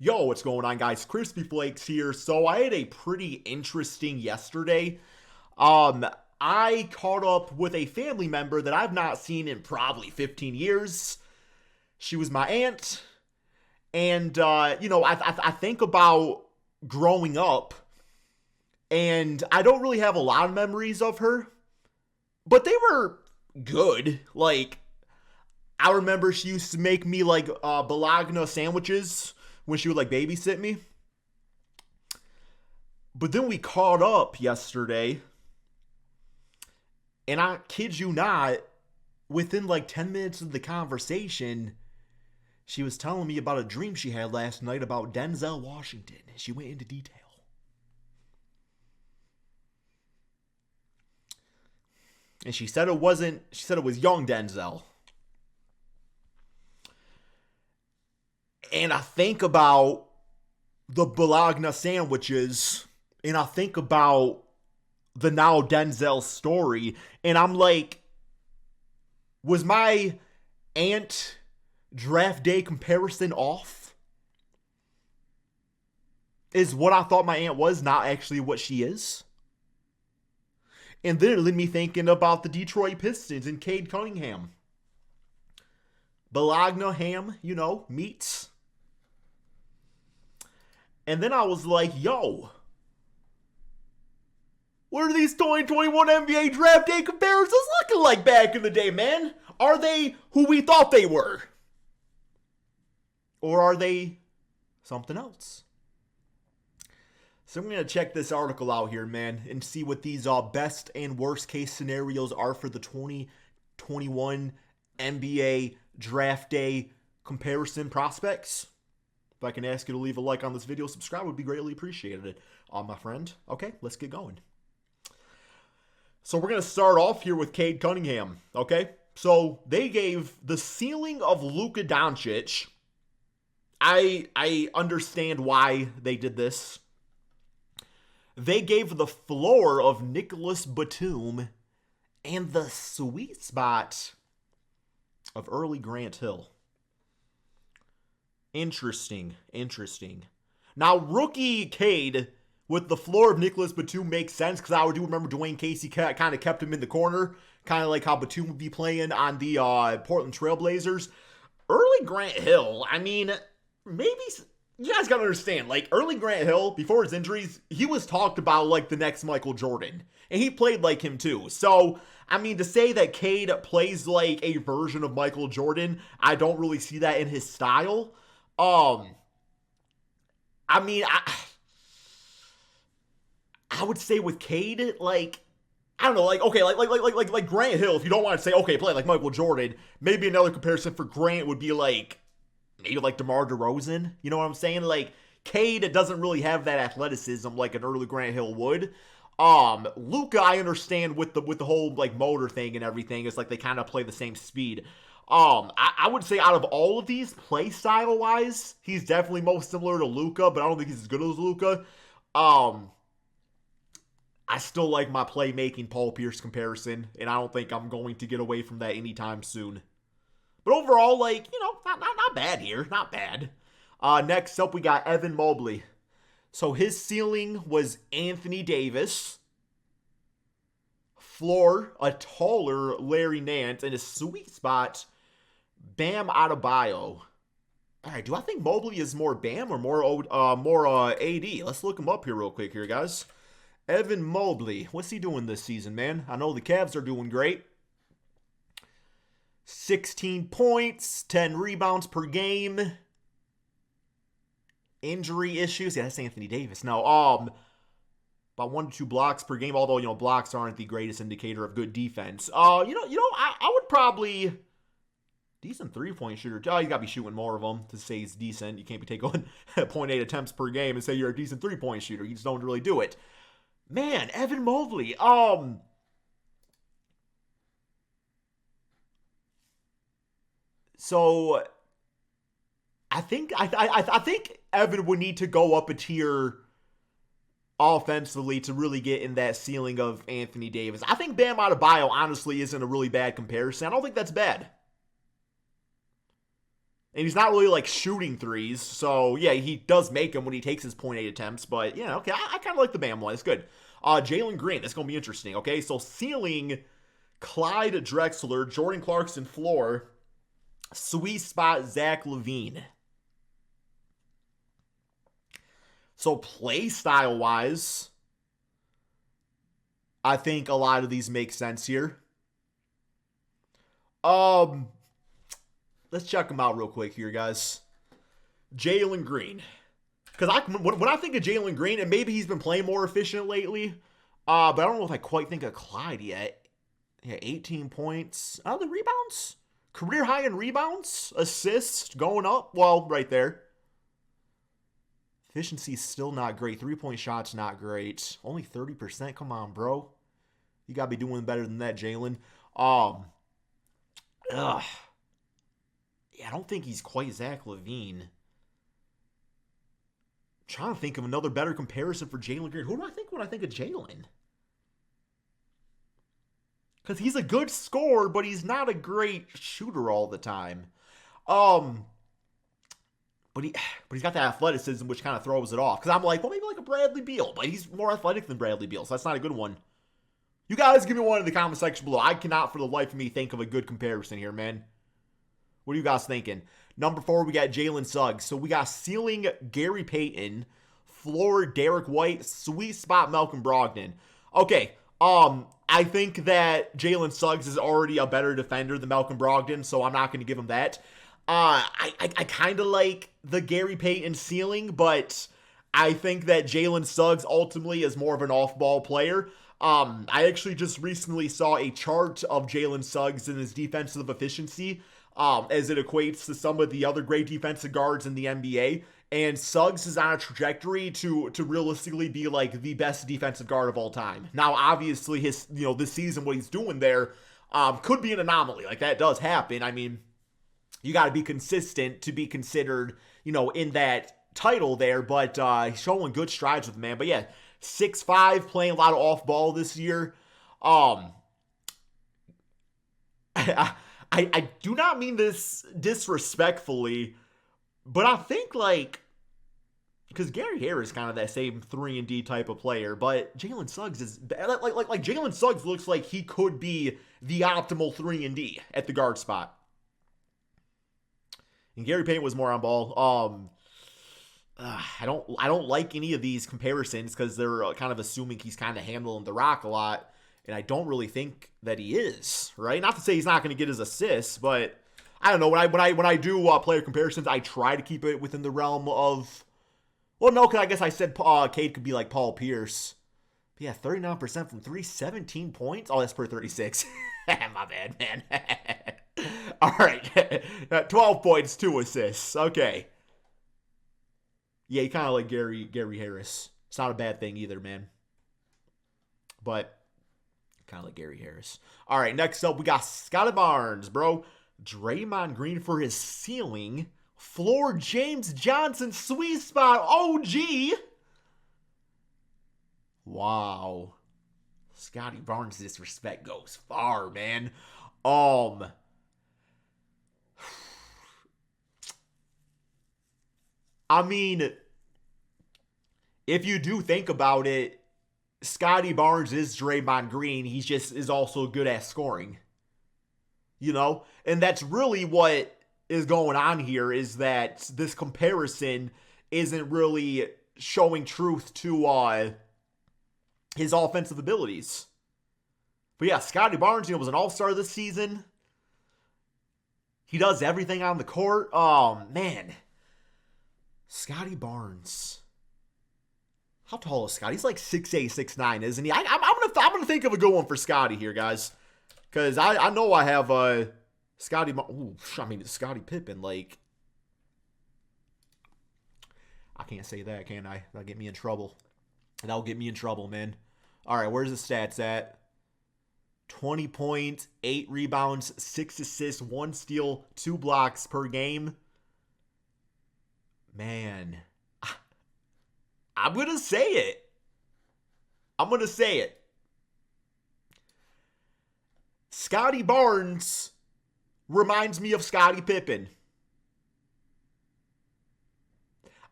Yo, what's going on, guys? Crispy Flakes here. So I had a pretty interesting yesterday. Um, I caught up with a family member that I've not seen in probably 15 years. She was my aunt, and I think about growing up, and I don't really have a lot of memories of her, but they were good. Like, I remember she used to make me like bologna sandwiches when she would like babysit me. But then we caught up yesterday, and I kid you not, within like 10 minutes of the conversation, she was telling me about a dream she had last night about Denzel Washington. She went into detail. And she said it was young Denzel. And I think about the bologna sandwiches, and I think about the now Denzel story, and I'm like, was my aunt draft day comparison off? Is what I thought my aunt was not actually what she is? And then it led me thinking about the Detroit Pistons and Kade Cunningham. Bologna ham, meats. And then I was like, yo, what are these 2021 NBA draft day comparisons looking like back in the day, man? Are they who we thought they were? Or are they something else? So I'm going to check this article out here, man, and see what these best and worst case scenarios are for the 2021 NBA draft day comparison prospects. If I can ask you to leave a like on this video, subscribe would be greatly appreciated, my friend. Okay, let's get going. So we're going to start off here with Kade Cunningham, okay? So they gave the ceiling of Luka Doncic. I understand why they did this. They gave the floor of Nicholas Batum and the sweet spot of early Grant Hill. Interesting. Now, rookie Cade with the floor of Nicholas Batum makes sense because I do remember Dwayne Casey kind of kept him in the corner, kind of like how Batum would be playing on the Portland Trailblazers. Early Grant Hill, I mean, maybe you guys gotta understand, like, early Grant Hill, before his injuries, he was talked about like the next Michael Jordan. And he played like him too. So, I mean, to say that Cade plays like a version of Michael Jordan, I don't really see that in his style. I mean, I would say with Cade, like, I don't know, like, okay, like Grant Hill, if you don't want to say, okay, play like Michael Jordan, maybe another comparison for Grant would be like, maybe like DeMar DeRozan, you know what I'm saying? Like, Cade doesn't really have that athleticism like an early Grant Hill would. Luka, I understand with the whole like motor thing and everything, it's like they kind of play the same speed. I would say out of all of these, play style wise, he's definitely most similar to Luka, but I don't think he's as good as Luka. I still like my playmaking Paul Pierce comparison, and I don't think I'm going to get away from that anytime soon. But overall, like, not bad here. Not bad. Next up, we got Evan Mobley. So his ceiling was Anthony Davis. Floor, a taller Larry Nance. And his sweet spot, Bam Adebayo. All right, do I think Mobley is more Bam or more AD? Let's look him up here real quick here, guys. Evan Mobley. What's he doing this season, man? I know the Cavs are doing great. 16 points, 10 rebounds per game. Injury issues. Yeah, that's Anthony Davis. No, about 1 to 2 blocks per game, although, blocks aren't the greatest indicator of good defense. I would probably decent three-point shooter. Oh, you got to be shooting more of them to say he's decent. You can't be taking 0.8 attempts per game and say you're a decent three-point shooter. You just don't really do it. Man, Evan Mobley. So I think Evan would need to go up a tier offensively to really get in that ceiling of Anthony Davis. I think Bam Adebayo honestly isn't a really bad comparison. I don't think that's bad. And he's not really like shooting threes. So yeah, he does make them when he takes his .8 attempts. But yeah, okay, I kind of like the Bam one. It's good. Jalen Green, that's going to be interesting. Okay, so ceiling, Clyde Drexler, Jordan Clarkson floor, sweet spot Zach LaVine. So play style wise, I think a lot of these make sense here. Let's check them out real quick here, guys. Jalen Green. Because when I think of Jalen Green, and maybe he's been playing more efficient lately, but I don't know if I quite think of Clyde yet. Yeah, 18 points. Oh, the rebounds? Career high in rebounds? Assists going up? Well, right there. Efficiency's still not great. 3-point shots not great. Only 30%. Come on, bro. You got to be doing better than that, Jalen. Yeah, I don't think he's quite Zach LaVine. I'm trying to think of another better comparison for Jalen Green. Who do I think when I think of Jalen? Because he's a good scorer, but he's not a great shooter all the time. But he's got that athleticism, which kind of throws it off. Because I'm like, well, maybe like a Bradley Beal. But he's more athletic than Bradley Beal, so that's not a good one. You guys give me one in the comment section below. I cannot for the life of me think of a good comparison here, man. What are you guys thinking? Number 4, we got Jaylen Suggs. So we got ceiling Gary Payton, floor Derek White, sweet spot Malcolm Brogdon. Okay, I think that Jaylen Suggs is already a better defender than Malcolm Brogdon, so I'm not going to give him that. I kind of like the Gary Payton ceiling, but I think that Jaylen Suggs ultimately is more of an off-ball player. I actually just recently saw a chart of Jaylen Suggs and his defensive efficiency as it equates to some of the other great defensive guards in the NBA. And Suggs is on a trajectory to realistically be like the best defensive guard of all time. Now, obviously, his this season, what he's doing there could be an anomaly. Like, that does happen. I mean, you got to be consistent to be considered, in that title there. But he's showing good strides with the man. But yeah, 6'5", playing a lot of off ball this year. I do not mean this disrespectfully, but I think because Gary Harris is kind of that same 3-and-D type of player, but Jaylen Suggs is like Jaylen Suggs looks like he could be the optimal 3-and-D at the guard spot. And Gary Payton was more on ball. I don't like any of these comparisons because they're kind of assuming he's kind of handling the rock a lot, and I don't really think that he is, right? Not to say he's not going to get his assists, but I don't know. When I do player comparisons, I try to keep it within the realm of, well, no, because I guess I said Cade could be like Paul Pierce. But yeah, 39% from 3, 17 points. Oh, that's per 36. My bad, man. All right, 12 points, 2 assists. Okay. Yeah, you kind of like Gary Harris. It's not a bad thing either, man. But kind of like Gary Harris. All right, next up, we got Scotty Barnes, bro. Draymond Green for his ceiling. Floor James Johnson, sweet spot, OG. Wow. Scotty Barnes' disrespect goes far, man. I mean, if you do think about it, Scotty Barnes is Draymond Green. He just is also good at scoring. And that's really what is going on here, is that this comparison isn't really showing truth to his offensive abilities. But yeah, Scotty Barnes, was an all-star this season. He does everything on the court. Oh, man. Scotty Barnes. How tall is Scotty? He's like 6'8", 6'9", isn't he? I'm gonna think of a good one for Scotty here, guys. Because I know I have Scotty. Scottie Pippen. Like, I can't say that, can I? That'll get me in trouble. Man. All right, where's the stats at? 20 points, 8 rebounds, 6 assists, 1 steal, 2 blocks per game. Man, I'm going to say it. Scotty Barnes reminds me of Scottie Pippen.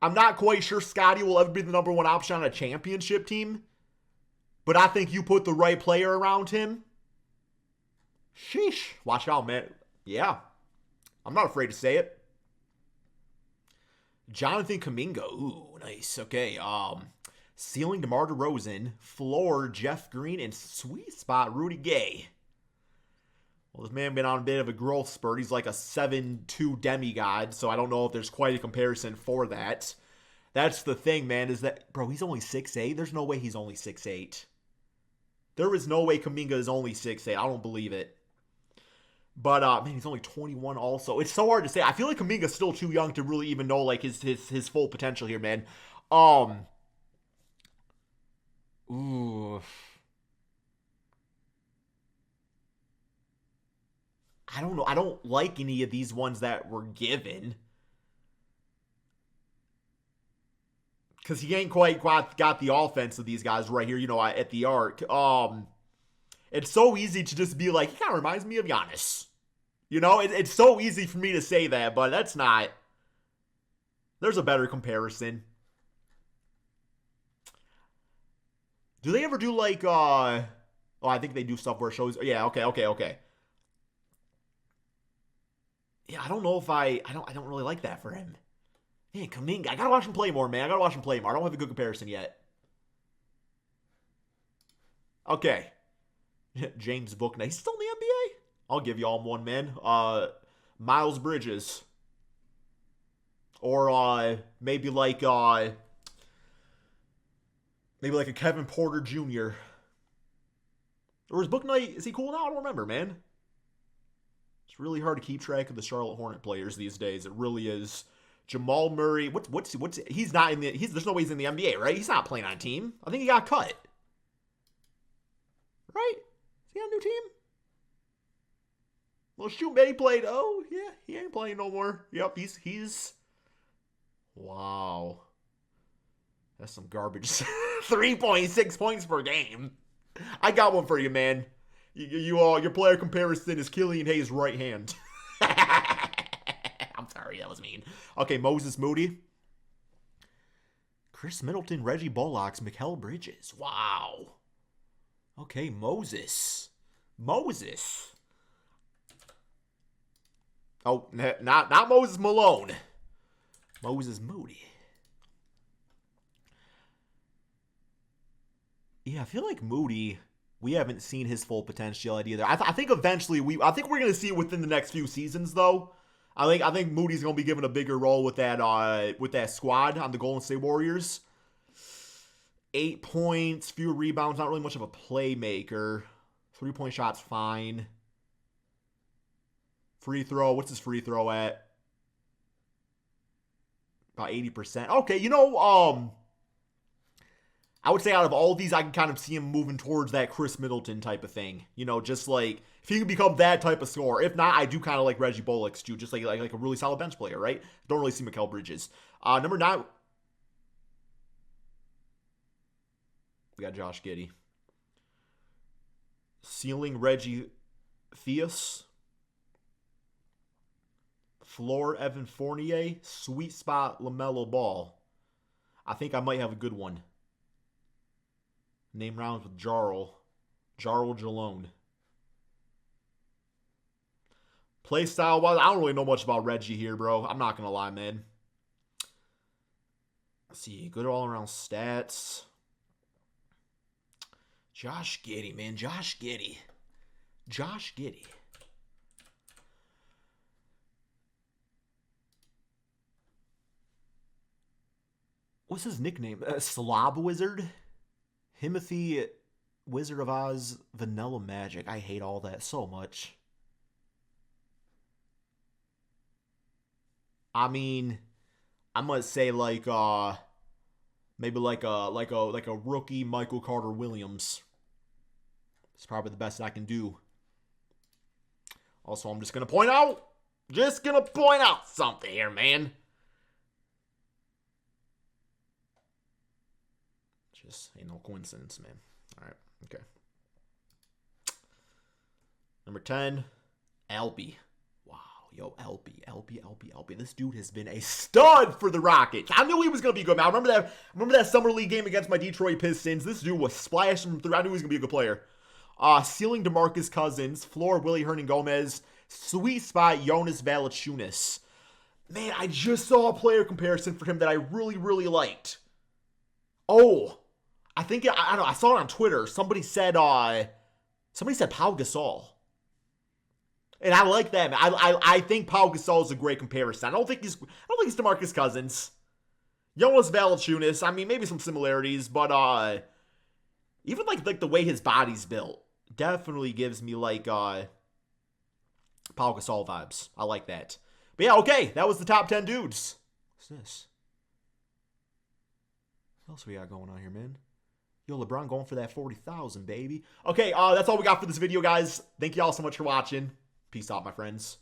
I'm not quite sure Scotty will ever be the number one option on a championship team. But I think you put the right player around him. Sheesh. Watch out, man. Yeah. I'm not afraid to say it. Jonathan Kuminga. Ooh, nice. Okay. Ceiling DeMar DeRozan. Floor Jeff Green. And sweet spot Rudy Gay. Well, this man been on a bit of a growth spurt. He's like a 7'2 demigod, so I don't know if there's quite a comparison for that. That's the thing, man, is that, bro, he's only 6'8". There's no way he's only 6'8". There is no way Kuminga is only 6'8". I don't believe it. But, man, he's only 21 also. It's so hard to say. I feel like Kuminga's still too young to really even know, like, his full potential here, man. Ooh. I don't know. I don't like any of these ones that were given. Because he ain't quite got the offense of these guys right here, at the arc. It's so easy to just be like, he kind of reminds me of Giannis. It's so easy for me to say that, but that's not. There's a better comparison. Do they ever do like, I think they do stuff where it shows, yeah, okay. Yeah, I don't know if I don't really like that for him. Man, Kuminga, I gotta watch him play more, man. I don't have a good comparison yet. Okay. James Bouknight. He's still in the NBA? I'll give y'all one, man. Miles Bridges. Or maybe like a Kevin Porter Jr. Or is Bouknight, is he cool now? I don't remember, man. It's really hard to keep track of the Charlotte Hornet players these days. It really is. Jamal Murray, what's he's not in the there's no way he's in the NBA, right? He's not playing on a team. I think he got cut. Right? Is he on a new team? Well, shoot, man, he played. Oh, yeah, he ain't playing no more. Yep, he's wow. That's some garbage. 3.6 points per game. I got one for you, man. Your player comparison is Killian Hayes' right hand. I'm sorry, that was mean. Okay, Moses Moody. Chris Middleton, Reggie Bullocks, Mikal Bridges. Wow. Okay, Moses. Oh, not Moses Malone. Moses Moody. Yeah, I feel like Moody, we haven't seen his full potential yet either. I think eventually I think we're gonna see it within the next few seasons though. I think Moody's gonna be given a bigger role with that squad on the Golden State Warriors. 8 points, few rebounds, not really much of a playmaker. 3-point shots, fine. Free throw, what's his free throw at? About 80%. Okay, I would say out of all of these, I can kind of see him moving towards that Chris Middleton type of thing. Just like, if he can become that type of scorer. If not, I do kind of like Reggie Bullocks too, just like a really solid bench player, right? Don't really see Mikal Bridges. Number 9, we got Josh Giddey. Ceiling Reggie Theus. Floor Evan Fournier. Sweet spot LaMelo Ball. I think I might have a good one. Name rounds with Jarl Jalone. Play style wise, I don't really know much about Reggie here, bro. I'm not gonna lie, man. Let's see, good all around stats. Josh Giddey, man. Josh Giddey. What's his nickname? Slob Wizard? Timothy Wizard of Oz Vanilla Magic. I hate all that so much. I mean, I'm gonna say like maybe like a rookie Michael Carter Williams. It's probably the best I can do. Also, I'm just gonna point out something here, man. Just ain't no coincidence, man. All right, okay. Number 10, Albie. Wow, Yo, LP. This dude has been a stud for the Rockets. I knew he was going to be good, man. I remember that Summer League game against my Detroit Pistons. This dude was splashing from three. I knew he was going to be a good player. Ceiling DeMarcus Cousins. Floor Willie Hernan-Gomez. Sweet spot Jonas Valanciunas. Man, I just saw a player comparison for him that I really, really liked. Oh, I think, I don't know, I saw it on Twitter. Somebody said Pau Gasol. And I like that, man. I think Pau Gasol is a great comparison. I don't think he's DeMarcus Cousins. Jonas Valanciunas, I mean, maybe some similarities, but even like the way his body's built definitely gives me like Pau Gasol vibes. I like that. But yeah, okay, that was the top 10 dudes. What's this? What else we got going on here, man? Yo, LeBron going for that 40,000, baby. Okay, that's all we got for this video, guys. Thank you all so much for watching. Peace out, my friends.